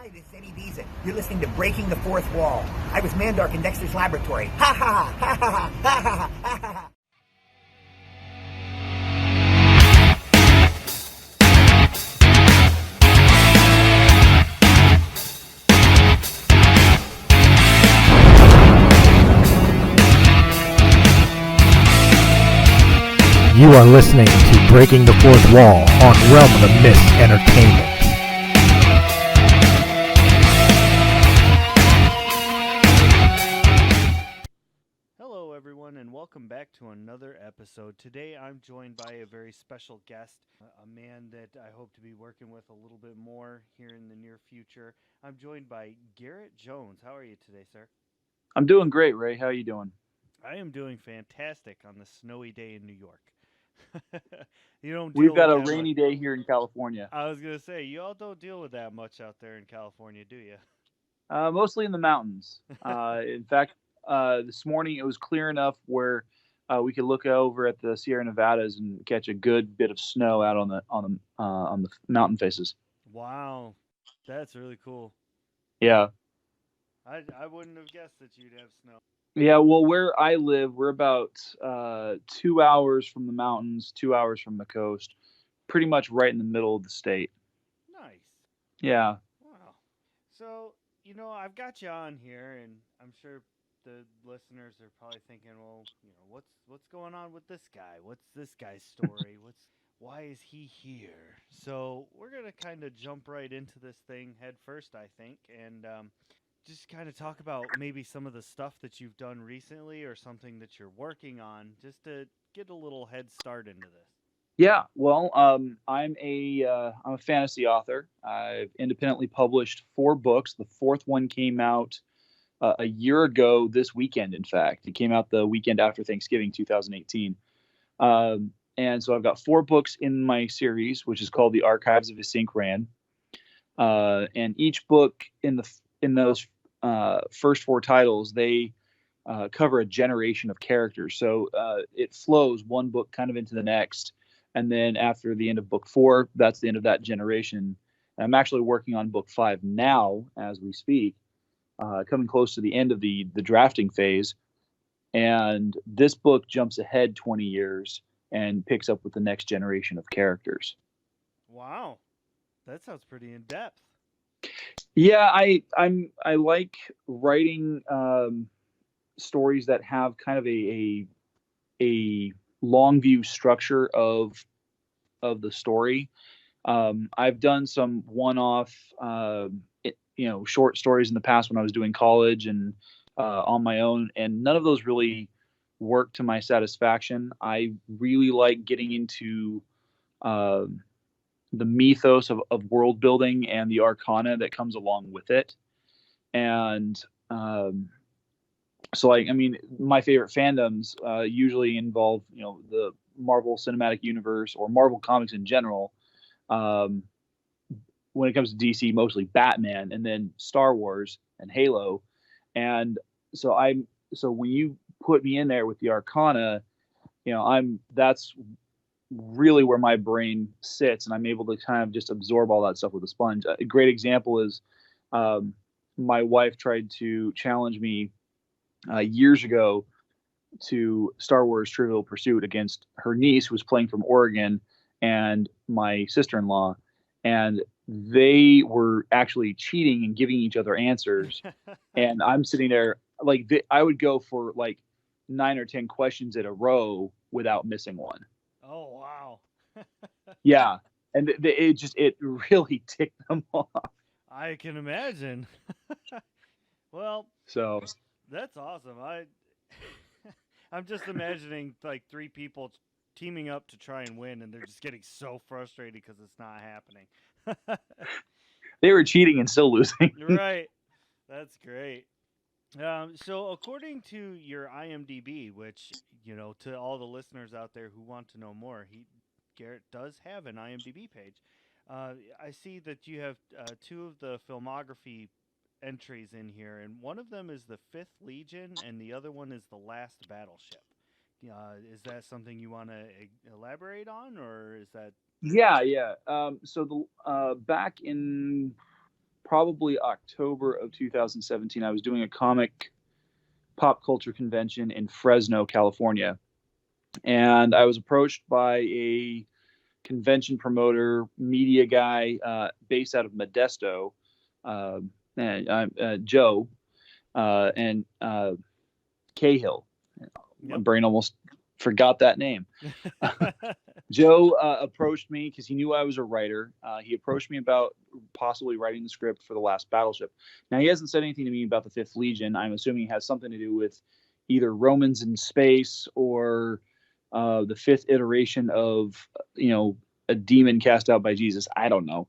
Hi, this is Eddie Deezen. You're listening to Breaking the Fourth Wall. I was Mandark in Dexter's laboratory. Ha ha ha ha ha ha ha ha ha. You are listening to Breaking the Fourth Wall on Realm of the Mist Entertainment. Hello everyone and welcome back to another episode. Today I'm joined by a very special guest, a man that I hope to be working with a little bit more here in the near future. I'm joined by Garrett Jones. How are you today, sir? I'm doing great, Ray. How are you doing? I am doing fantastic on this snowy day in New York. You don't deal We've got with a that rainy day here in California. I was going to say, you all don't deal with that much out there in California, do you? Mostly in the mountains. In fact, this morning it was clear enough where we could look over at the Sierra Nevadas and catch a good bit of snow out on the mountain faces. Wow, that's really cool. Yeah. I wouldn't have guessed that you'd have snow. Yeah, well, where I live, we're about 2 hours from the mountains, 2 hours from the coast, pretty much right in the middle of the state. Nice. Yeah. Wow. So, I've got you on here, and I'm sure the listeners are probably thinking, well, what's going on with this guy? What's this guy's story? Why is he here? So we're gonna kind of jump right into this thing head first, I think, and just kind of talk about maybe some of the stuff that you've done recently or something that you're working on, just to get a little head start into this. Yeah, well, I'm a fantasy author. I've independently published 4 books. The 4th one came out a year ago this weekend. In fact, it came out the weekend after Thanksgiving, 2018. And so I've got 4 books in my series, which is called The Archives of Async Ran. And each book in those first 4 titles, they cover a generation of characters. So it flows one book kind of into the next. And then after the end of book 4, that's the end of that generation. And I'm actually working on book 5 now as we speak, coming close to the end of the drafting phase. And this book jumps ahead 20 years and picks up with the next generation of characters. Wow, that sounds pretty in depth. Yeah, I like writing stories that have kind of a long view structure of the story. I've done some one-off short stories in the past when I was doing college and on my own, and none of those really worked to my satisfaction. I really like getting into the mythos of world building and the arcana that comes along with it. And so my favorite fandoms usually involve, the Marvel Cinematic Universe or Marvel Comics in general. When it comes to DC, mostly Batman, and then Star Wars and Halo. And so when you put me in there with the arcana, that's really where my brain sits, and I'm able to kind of just absorb all that stuff with a sponge. A great example is my wife tried to challenge me years ago to Star Wars Trivial Pursuit against her niece, who was playing from Oregon, and my sister-in-law, and they were actually cheating and giving each other answers. And I'm sitting there I would go for like 9 or 10 questions in a row without missing one. Oh, wow. Yeah. And it really ticked them off. I can imagine. Well, so that's awesome. I'm just imagining like 3 people teaming up to try and win, and they're just getting so frustrated because it's not happening. They were cheating and still losing. Right. That's great. So according to your IMDb, which, to all the listeners out there who want to know more, Garrett does have an IMDb page. I see that you have 2 of the filmography entries in here, and one of them is the 5th Legion, and the other one is the Last Battleship. Is that something you want to elaborate on, or is that? Yeah. So the back in probably October of 2017. I was doing a comic pop culture convention in Fresno, California. And I was approached by a convention promoter, media guy based out of Modesto, Joe and Cahill. My brain almost forgot that name. Joe approached me because he knew I was a writer. He approached me about possibly writing the script for The Last Battleship. Now, he hasn't said anything to me about the Fifth Legion. I'm assuming it has something to do with either Romans in space or the fifth iteration of, a demon cast out by Jesus. I don't know.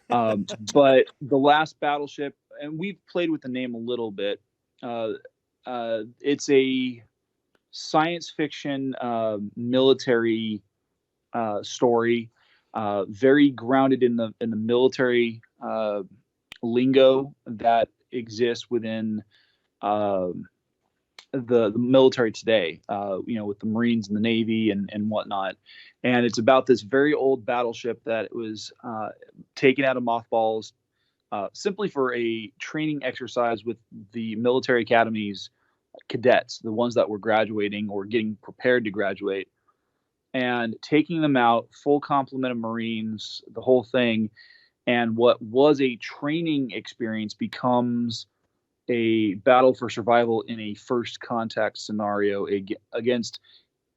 But The Last Battleship, and we've played with the name a little bit. It's a science fiction military story, very grounded in the military lingo that exists within the military today, with the Marines and the Navy and whatnot. And it's about this very old battleship that was taken out of mothballs simply for a training exercise with the military academies cadets, the ones that were graduating or getting prepared to graduate, and taking them out, full complement of Marines, the whole thing. And what was a training experience becomes a battle for survival in a first contact scenario against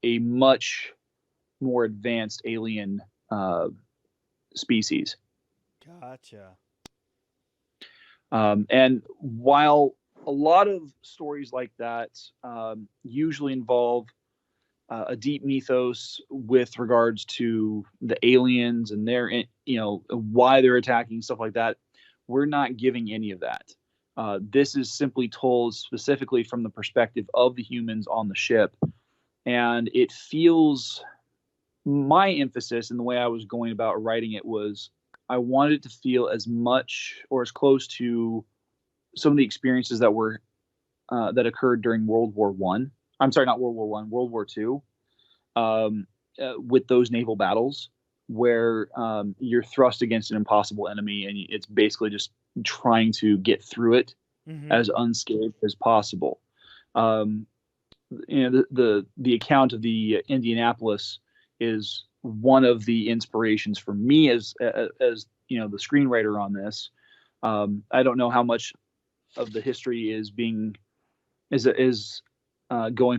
a much more advanced alien species. Gotcha. And while a lot of stories like that usually involve a deep mythos with regards to the aliens and their, why they're attacking, stuff like that, we're not giving any of that. This is simply told specifically from the perspective of the humans on the ship. And it feels, my emphasis and the way I was going about writing it was I wanted it to feel as much or as close to some of the experiences that were that occurred during World War One. I'm sorry, not World War One, World War Two, with those naval battles where you're thrust against an impossible enemy and it's basically just trying to get through it as unscathed as possible. The account of the Indianapolis is one of the inspirations for me as the screenwriter on this. I don't know how much of the history is going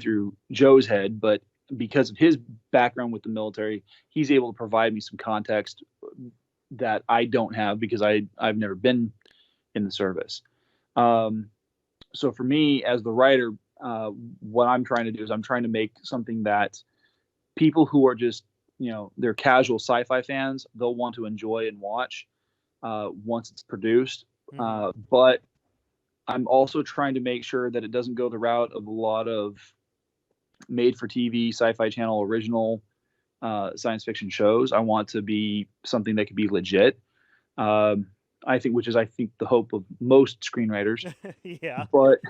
through Joe's head, but because of his background with the military, he's able to provide me some context that I don't have because I've never been in the service. So for me as the writer, what I'm trying to do is I'm trying to make something that people who are just, they're casual sci-fi fans, they'll want to enjoy and watch once it's produced. But I'm also trying to make sure that it doesn't go the route of a lot of made-for-TV, Sci-Fi Channel original science fiction shows. I want to be something that could be legit. I think the hope of most screenwriters. Yeah. But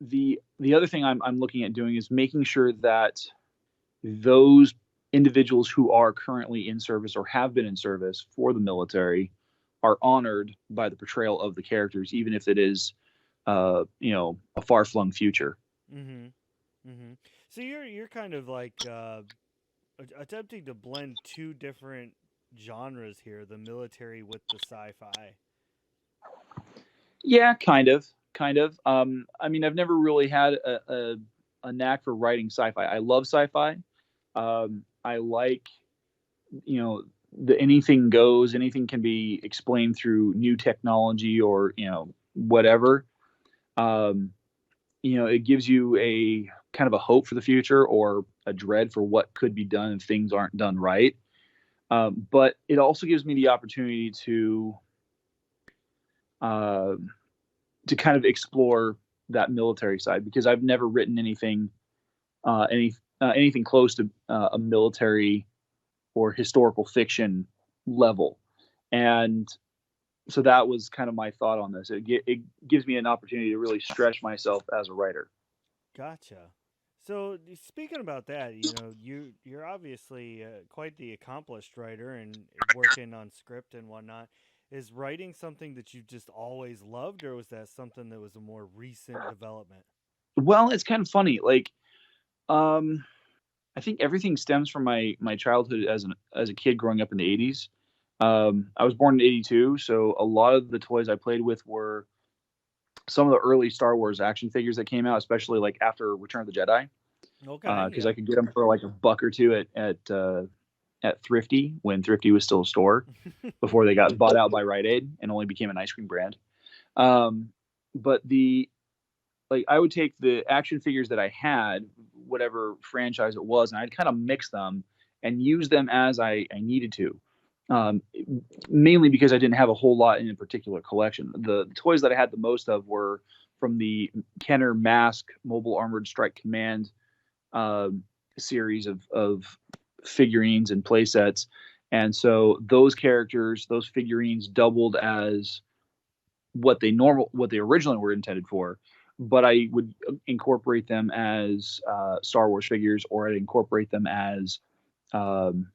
the other thing I'm looking at doing is making sure that those individuals who are currently in service or have been in service for the military are honored by the portrayal of the characters, even if it is, a far-flung future. So you're kind of like attempting to blend two different genres here, the military with the sci-fi. Yeah, kind of. I mean, I've never really had a knack for writing sci-fi. I love sci-fi. I like, the anything goes, anything can be explained through new technology or, whatever. It gives you a kind of a hope for the future or a dread for what could be done if things aren't done right. But it also gives me the opportunity to kind of explore that military side because I've never written anything close to a military or historical fiction level. And so that was kind of my thought on this. It gives me an opportunity to really stretch myself as a writer. Gotcha. So speaking about that, you're obviously quite the accomplished writer and working on script and whatnot. is writing something that you just always loved, or was that something that was a more recent development? Well, it's kind of funny. Like, I think everything stems from my childhood as a kid growing up in the 80s. I was born in 82, so a lot of the toys I played with were some of the early Star Wars action figures that came out, especially like after Return of the Jedi, Okay, because yeah. I could get them for like $1 or $2 at Thrifty, when Thrifty was still a store before they got bought out by Rite Aid and only became an ice cream brand. Um, but the like I would take the action figures that I had, whatever franchise it was, and I'd kind of mix them and use them as I needed to. Um, Mainly because I didn't have a whole lot in a particular collection. The toys that I had the most of were from the Kenner Mask Mobile Armored Strike Command series of figurines and play sets. And so those characters, those figurines doubled as what they originally were intended for, but I would incorporate them as Star Wars figures, or I'd incorporate them as um,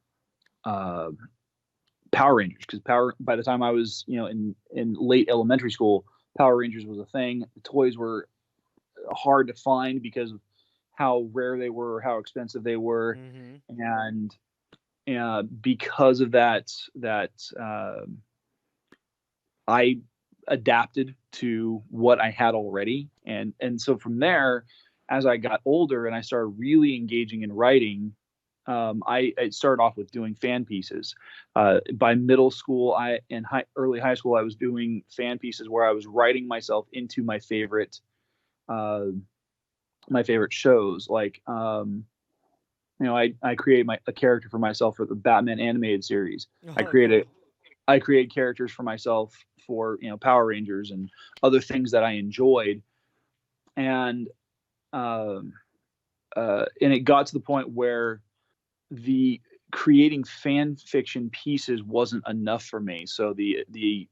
uh, Power Rangers, because by the time I was in late elementary school, Power Rangers was a thing. The toys were hard to find because of how rare they were, how expensive they were, Mm-hmm. and because of that I adapted to what I had already, and so from there, as I got older and I started really engaging in writing, I started off with doing fan pieces. By middle school, early high school, I was doing fan pieces where I was writing myself into uh, my favorite shows. Like, I created a character for myself for the Batman animated series. I Oh, created cool. I created characters for myself for Power Rangers and other things that I enjoyed, and and it got to the point where the creating fan fiction pieces wasn't enough for me. So the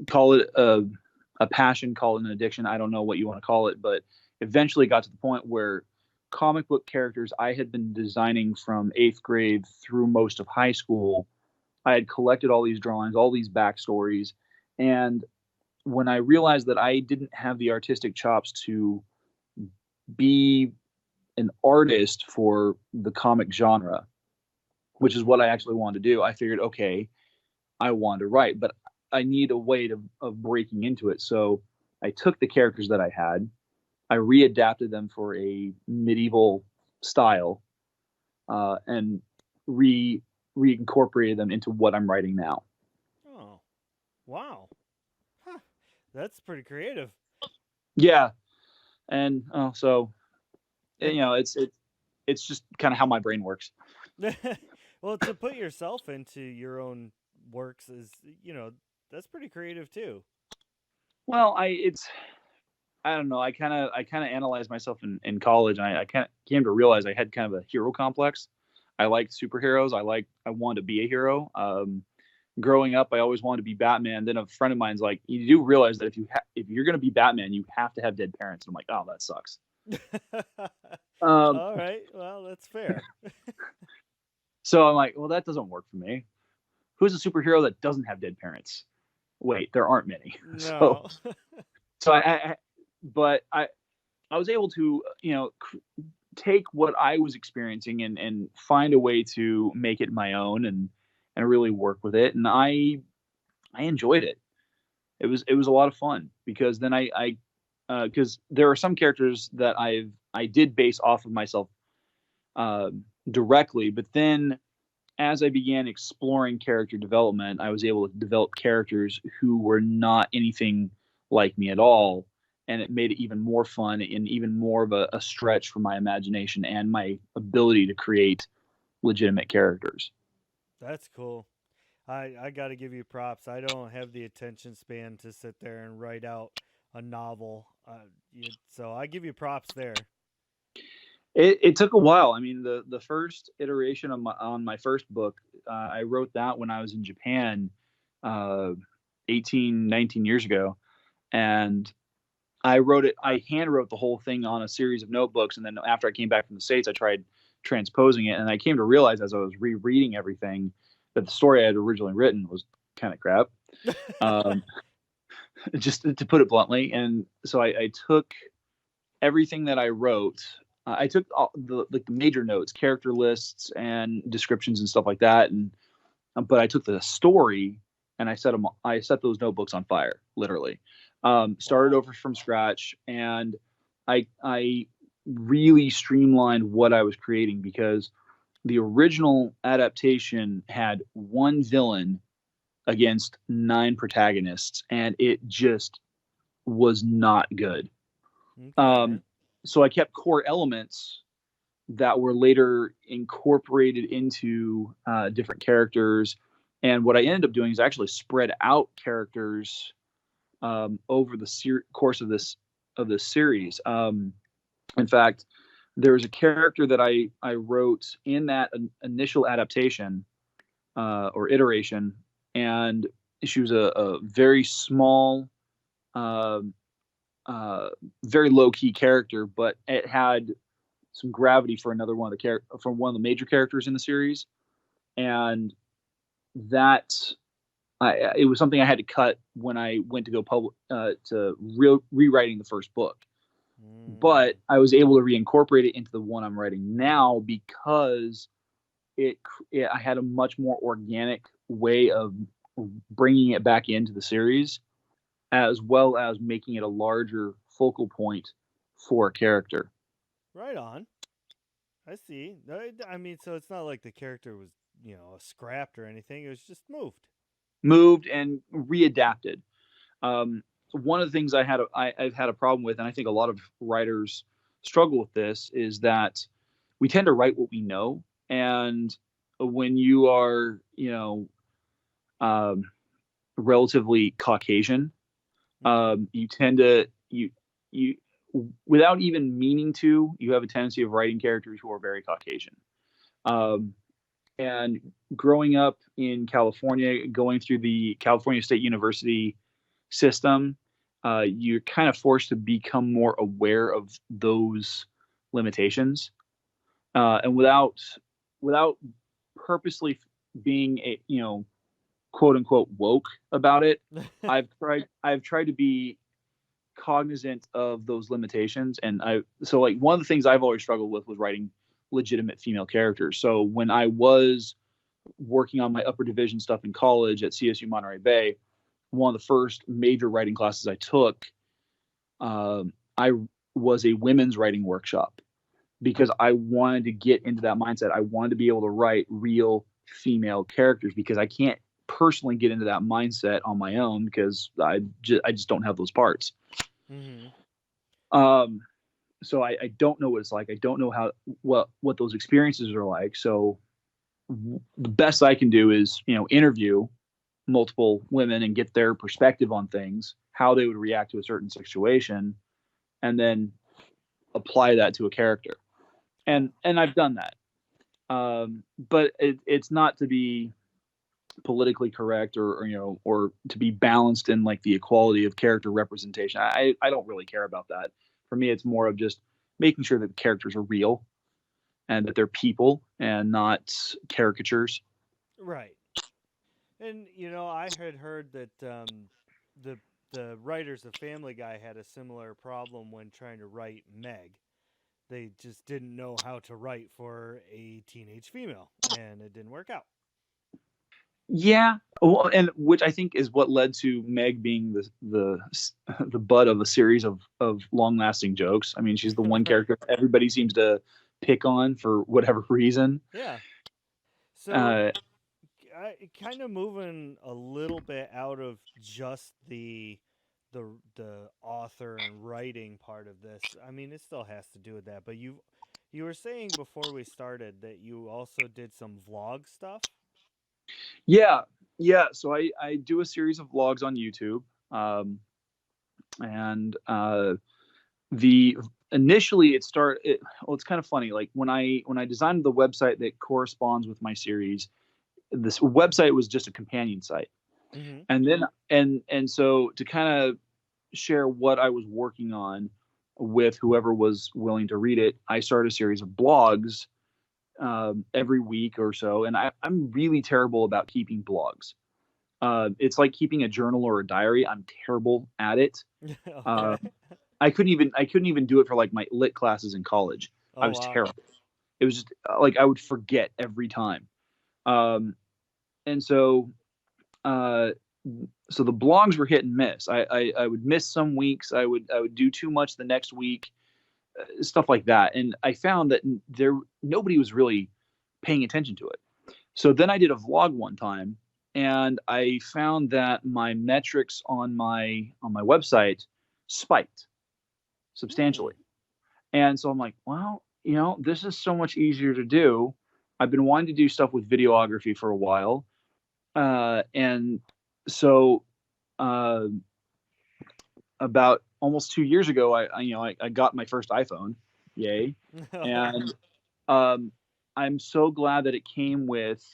call it a passion, call it an addiction. I don't know what you want to call it, but eventually got to the point where comic book characters I had been designing from 8th grade through most of high school, I had collected all these drawings, all these backstories. And when I realized that I didn't have the artistic chops to be an artist for the comic genre, which is what I actually wanted to do, I figured, okay, I want to write, but I need a way of breaking into it. So I took the characters that I had, I readapted them for a medieval style, and reincorporated them into what I'm writing now. Oh, wow. Huh. That's pretty creative. Yeah, and so And it's just kind of how my brain works. well, to put yourself into your own works is, that's pretty creative too. Well, I don't know. I kind of analyzed myself in college, and I kind of came to realize I had kind of a hero complex. I liked superheroes. I wanted to be a hero. Growing up, I always wanted to be Batman. Then a friend of mine's like, "You do realize that if you're going to be Batman, you have to have dead parents." And I'm like, "Oh, that sucks." Um, All right. Well, that's fair. so I'm like, "Well, that doesn't work for me. Who's a superhero that doesn't have dead parents?" Wait, there aren't many. So No. so but I was able to take what I was experiencing and find a way to make it my own and really work with it, and I enjoyed it. It was a lot of fun, because then I because there are some characters that I did base off of myself uh, directly, but then as I began exploring character development, I was able to develop characters who were not anything like me at all, and it made it even more fun and even more of a stretch for my imagination and my ability to create legitimate characters. That's cool. I got to give you props. I don't have the attention span to sit there and write out a novel. So I give you props there. It took a while. I mean, the first iteration on my first book, I wrote that when I was in Japan, uh, 18, 19 years ago, and I hand wrote the whole thing on a series of notebooks, and then after I came back from the States, I tried transposing it, and I came to realize as I was rereading everything that the story I had originally written was kind of crap. um, just to put it bluntly. And so I took everything that I wrote. I took all the major notes, character lists, and descriptions and stuff like that. And but I took the story and I set those notebooks on fire, literally. Started over from scratch, and I really streamlined what I was creating, because the original adaptation had one villain against 9 protagonists, and it just was not good. Okay. So I kept core elements that were later incorporated into different characters. And what I ended up doing is actually spread out characters over the course of this series. In fact, there was a character that I wrote in that initial adaptation or iteration, and she was a very small, very low key character, but it had some gravity for another one of the major characters in the series, and that it was something I had to cut when I went to go rewriting the first book. But I was able to reincorporate it into the one I'm writing now, because I had a much more organic way of bringing it back into the series, as well as making it a larger focal point for a character. Right on. I see. I mean, so it's not like the character was, scrapped or anything. It was just Moved and readapted. One of the things I've had a problem with, and I think a lot of writers struggle with this, is that we tend to write what we know. And when you are, relatively Caucasian, you tend to, you without even meaning to, you have a tendency of writing characters who are very Caucasian. And growing up in California, going through the California State University system, you're kind of forced to become more aware of those limitations, and without purposely being quote unquote woke about it, I've tried to be cognizant of those limitations. And so one of the things I've always struggled with was writing legitimate female characters. So when I was working on my upper division stuff in college at CSU Monterey Bay, one of the first major writing classes I took, I was a women's writing workshop, because I wanted to get into that mindset. I wanted to be able to write real female characters, because I can't personally get into that mindset on my own, because I just don't have those parts. Mm-hmm. So I don't know what it's like. I don't know what those experiences are like. So the best I can do is, interview multiple women and get their perspective on things, how they would react to a certain situation, and then apply that to a character. And I've done that. But it's not to be politically correct or to be balanced in like the equality of character representation. I don't really care about that. For me, it's more of just making sure that the characters are real and that they're people and not caricatures. Right. And I had heard that the writers of Family Guy had a similar problem when trying to write Meg. They just didn't know how to write for a teenage female, and it didn't work out. Yeah, well, and which I think is what led to Meg being the butt of a series of long-lasting jokes. I mean, she's the one character everybody seems to pick on for whatever reason. Yeah. So, kind of moving a little bit out of just the author and writing part of this. I mean, it still has to do with that, but you were saying before we started that you also did some vlog stuff. Yeah. So I do a series of vlogs on YouTube, and initially it's kind of funny. Like when I designed the website that corresponds with my series, this website was just a companion site. Mm-hmm. And then and so to kind of share what I was working on with whoever was willing to read it, I started a series of blogs every week or so. And I'm really terrible about keeping blogs. It's like keeping a journal or a diary. I'm terrible at it. Okay. I couldn't even do it for like my lit classes in college. I Oh was wow. terrible. It was just like I would forget every time. Um, and uh, so the blogs were hit and miss. I would miss some weeks. I would do too much the next week, stuff like that. And I found that nobody was really paying attention to it. So then I did a vlog one time, and I found that my metrics on my website spiked Hmm. substantially. And so I'm like, well, this is so much easier to do. I've been wanting to do stuff with videography for a while. And so uh, about almost 2 years ago, I got my first iPhone. Yay. And um, I'm so glad that it came with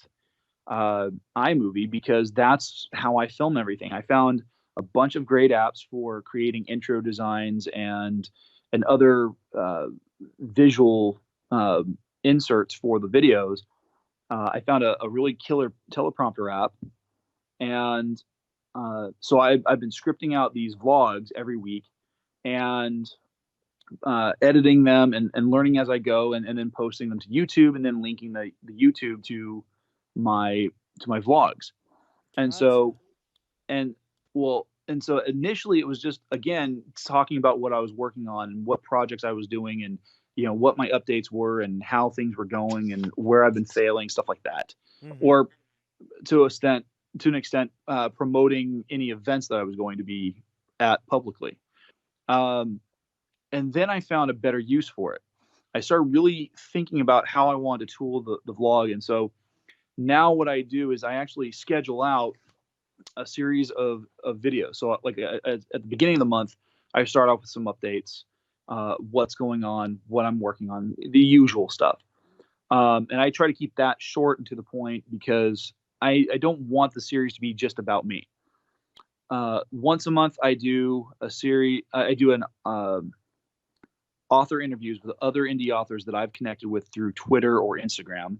iMovie, because that's how I film everything. I found a bunch of great apps for creating intro designs and other visual inserts for the videos. I found a really killer teleprompter app, and so I've been scripting out these vlogs every week and editing them and learning as I go, and then posting them to YouTube, and then linking the YouTube my my vlogs. And Gotcha. so and and so initially it was just, again, talking about what I was working on and what projects I was doing, and what my updates were and how things were going and where I've been failing, stuff like that. Hmm. Or to an extent, promoting any events that I was going to be at publicly. Um, and then I found a better use for it. I started really thinking about how I wanted to tool the vlog. And so now what I do is I actually schedule out a series of videos. So like at the beginning of the month, I start off with some updates, what's going on, what I'm working on, the usual stuff. And I try to keep that short and to the point, because I don't want the series to be just about me. Once a month, I do a series. I do an author interviews with other indie authors that I've connected with through Twitter or Instagram,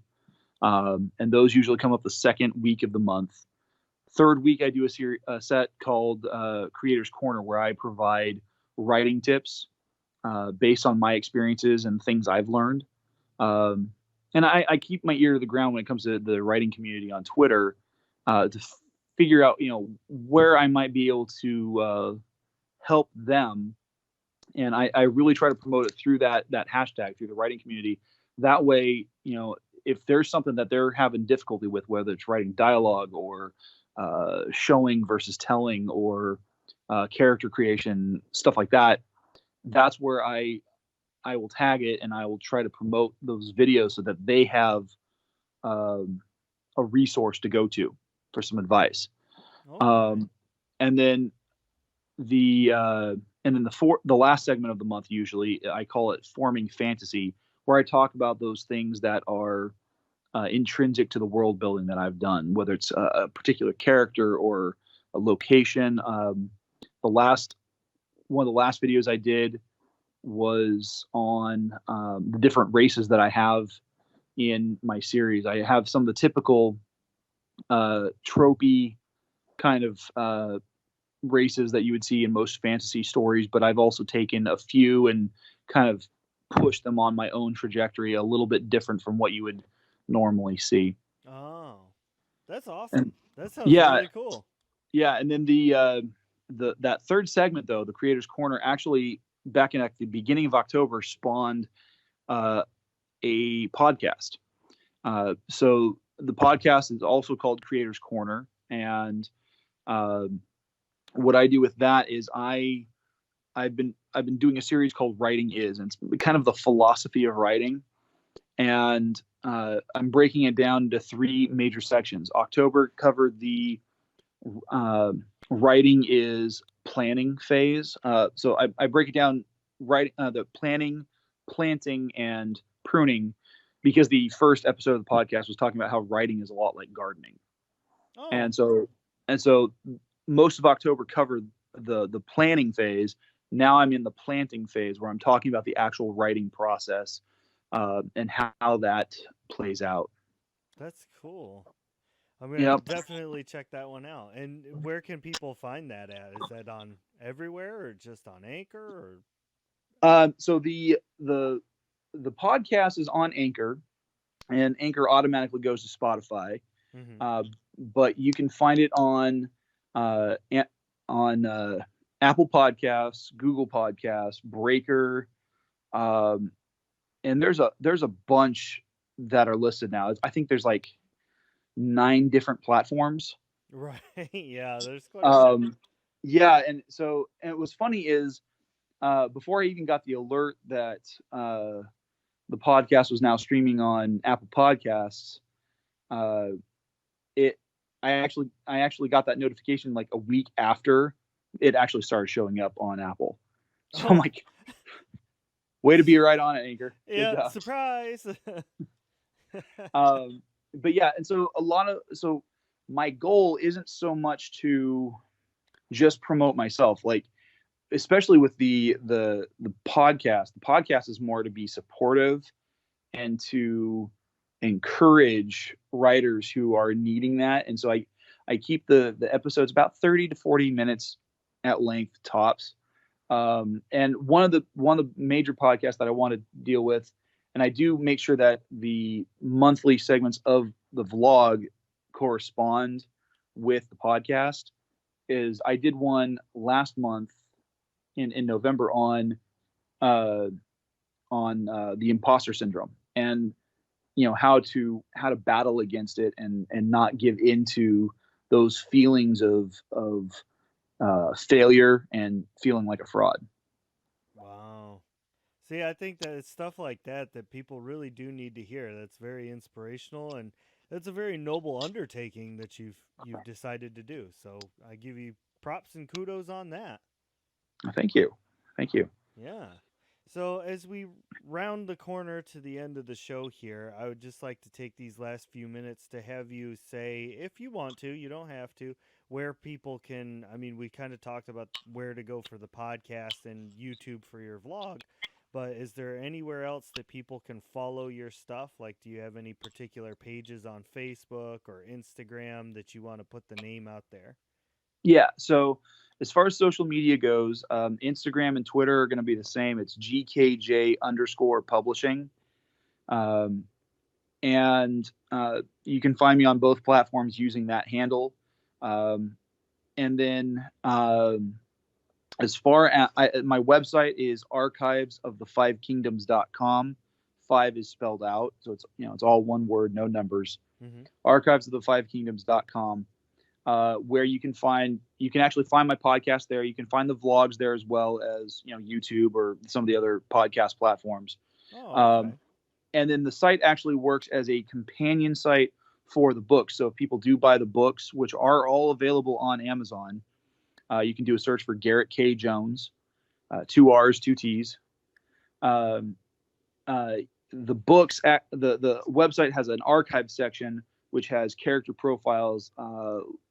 and those usually come up the second week of the month. Third week, I do a set called Creators Corner, where I provide writing tips based on my experiences and things I've learned. And I keep my ear to the ground when it comes to the writing community on Twitter, to figure out, where I might be able to help them. And I really try to promote it through that hashtag, through the writing community. That way, if there's something that they're having difficulty with, whether it's writing dialogue or showing versus telling, or character creation, stuff like that, that's where I will tag it, and I will try to promote those videos so that they have um, a resource to go to for some advice. Okay. Um, and then the the last segment of the month, usually I call it Forming Fantasy, where I talk about those things that are intrinsic to the world building that I've done, whether it's a particular character or a location. The last One of the last videos I did was on the different races that I have in my series. I have some of the typical tropey kind of races that you would see in most fantasy stories, but I've also taken a few and kind of pushed them on my own trajectory, a little bit different from what you would normally see. Oh, that's And awesome. That sounds yeah, really cool. yeah, and then the that third segment, though, the Creators Corner, actually back in at the beginning of October spawned uh, a podcast. So the podcast is also called Creators Corner, and uh, what I do with that is I've been doing a series called Writing Is, and it's kind of the philosophy of writing, and I'm breaking it down into three major sections. October covered the uh, writing is planning phase. So I break it down, the planning, planting, and pruning, because the first episode of the podcast was talking about how writing is a lot like gardening. Oh, And so most of October covered the planning phase. Now I'm in the planting phase, where I'm talking about the actual writing process, and how that plays out. that's cool. I'm gonna Yep. definitely check that one out. And where can people find that at? Is that on everywhere or just on Anchor? So the podcast is on Anchor, and Anchor automatically goes to Spotify. Or But you can find it on Apple Podcasts, Google Podcasts, Breaker, and there's a bunch that are listed now. I think there's like 9 different platforms. right? Yeah, there's quite a few. Yeah, and it was funny is before I even got the alert that the podcast was now streaming on Apple Podcasts, I actually got that notification like a week after it actually started showing up on Apple. So I'm like, way to be right on it, Anchor. Good Yeah, job. surprise. But yeah, and so my goal isn't so much to just promote myself, like especially with the podcast. The podcast is more to be supportive and to encourage writers who are needing that. And so I keep the episodes about 30 to 40 minutes at length tops. And one of the major podcasts that I want to deal with, and I do make sure that the monthly segments of the vlog correspond with the podcast, is I did one last month in November on the imposter syndrome, and how to battle against it and not give into those feelings of failure and feeling like a fraud. Wow. See, I think that it's stuff like that people really do need to hear. That's very inspirational, and that's a very noble undertaking that you've decided to do. So I give you props and kudos on that. Thank you. Yeah. So as we round the corner to the end of the show here, I would just like to take these last few minutes to have you say, if you want to, you don't have to, where people can, I mean, we kind of talked about where to go for the podcast and YouTube for your vlog, but is there anywhere else that people can follow your stuff? Like, do you have any particular pages on Facebook or Instagram that you want to put the name out there? Yeah. So as far as social media goes, Instagram and Twitter are going to be the same. It's GKJ_publishing. And you can find me on both platforms using that handle. And then as far as my website is archivesofthe5kingdoms.com. 5 is spelled out, so it's all one word, no numbers. Mm-hmm. Archivesofthe5kingdoms.com. Where you can actually find my podcast there. You can find the vlogs there, as well as YouTube or some of the other podcast platforms. Oh, okay. And then the site actually works as a companion site for the books. So if people do buy the books, which are all available on Amazon, you can do a search for Garrett K. Jones, 2 R's, 2 T's. The books, the website has an archive section which has character profiles,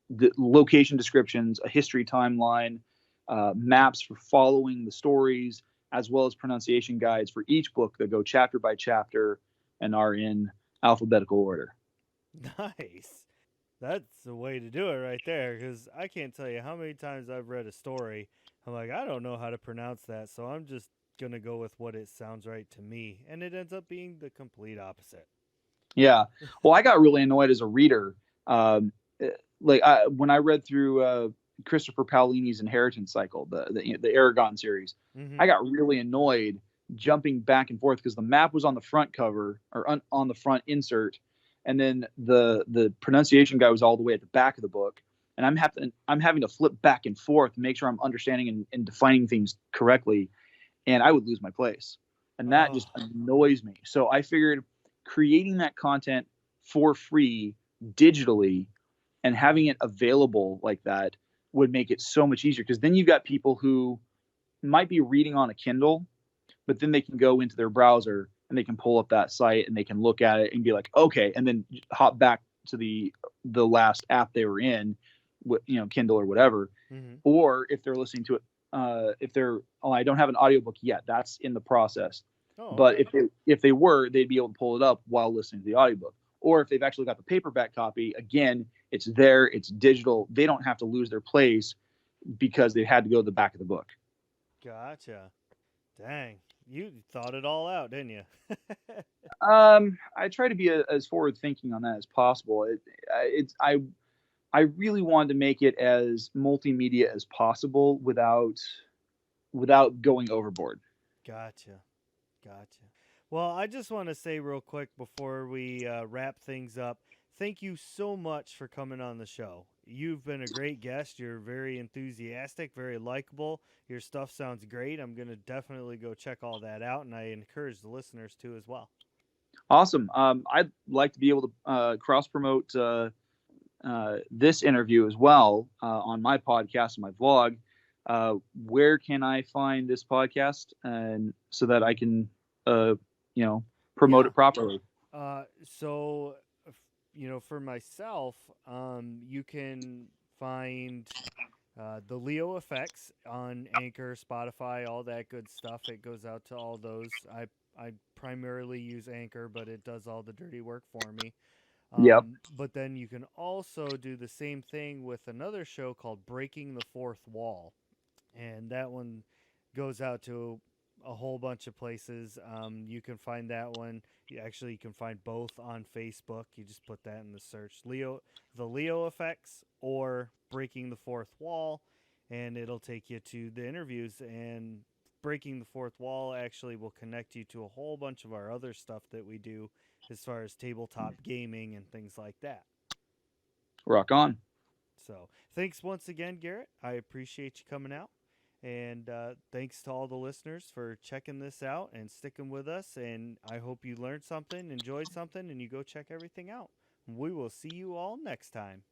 the location descriptions, a history timeline, maps for following the stories, as well as pronunciation guides for each book that go chapter by chapter and are in alphabetical order. Nice. That's the way to do it right there, because I can't tell you how many times I've read a story. I'm like, I don't know how to pronounce that, so I'm just going to go with what it sounds right to me. And it ends up being the complete opposite. Yeah. Well, I got really annoyed as a reader. When I read through Christopher Paolini's Inheritance Cycle, the Aragon series, Mm-hmm. I got really annoyed jumping back and forth because the map was on the front cover or on the front insert, and then the pronunciation guide was all the way at the back of the book, and I'm having to flip back and forth to make sure I'm understanding and defining things correctly, and I would lose my place, and that just annoys me. So I figured creating that content for free digitally and having it available like that would make it so much easier, because then you've got people who might be reading on a Kindle, but then they can go into their browser and they can pull up that site and they can look at it and be like, okay, and then hop back to the last app they were in, Kindle or whatever. Mm-hmm. Or if they're listening to it, I don't have an audiobook yet, that's in the process. But if they were, they'd be able to pull it up while listening to the audiobook. Or if they've actually got the paperback copy, again, It's there. It's digital. They don't have to lose their place because they had to go to the back of the book. Gotcha. Dang, you thought it all out, didn't you? I try to be as forward thinking on that as possible. I really wanted to make it as multimedia as possible without going overboard. Gotcha. Well, I just want to say real quick before we wrap things up, thank you so much for coming on the show. You've been a great guest. You're very enthusiastic, very likable. Your stuff sounds great. I'm going to definitely go check all that out, and I encourage the listeners to as well. Awesome. I'd like to be able to cross promote this interview as well on my podcast and my vlog. Where can I find this podcast, and so that I can promote it properly? So, for myself, you can find the Leo Effects on Anchor, Spotify, all that good stuff. It goes out to all those. I primarily use Anchor, but it does all the dirty work for me. Yep. But then you can also do the same thing with another show called Breaking the Fourth Wall. And that one goes out to a whole bunch of places. You can find that one. You can find both on Facebook. You just put that in the search, the Leo Effects or Breaking the Fourth Wall, and it'll take you to the interviews. And Breaking the Fourth Wall actually will connect you to a whole bunch of our other stuff that we do as far as tabletop gaming and things like that. Rock on. So thanks once again, Garrett. I appreciate you coming out. And thanks to all the listeners for checking this out and sticking with us. And I hope you learned something, enjoyed something, and you go check everything out. We will see you all next time.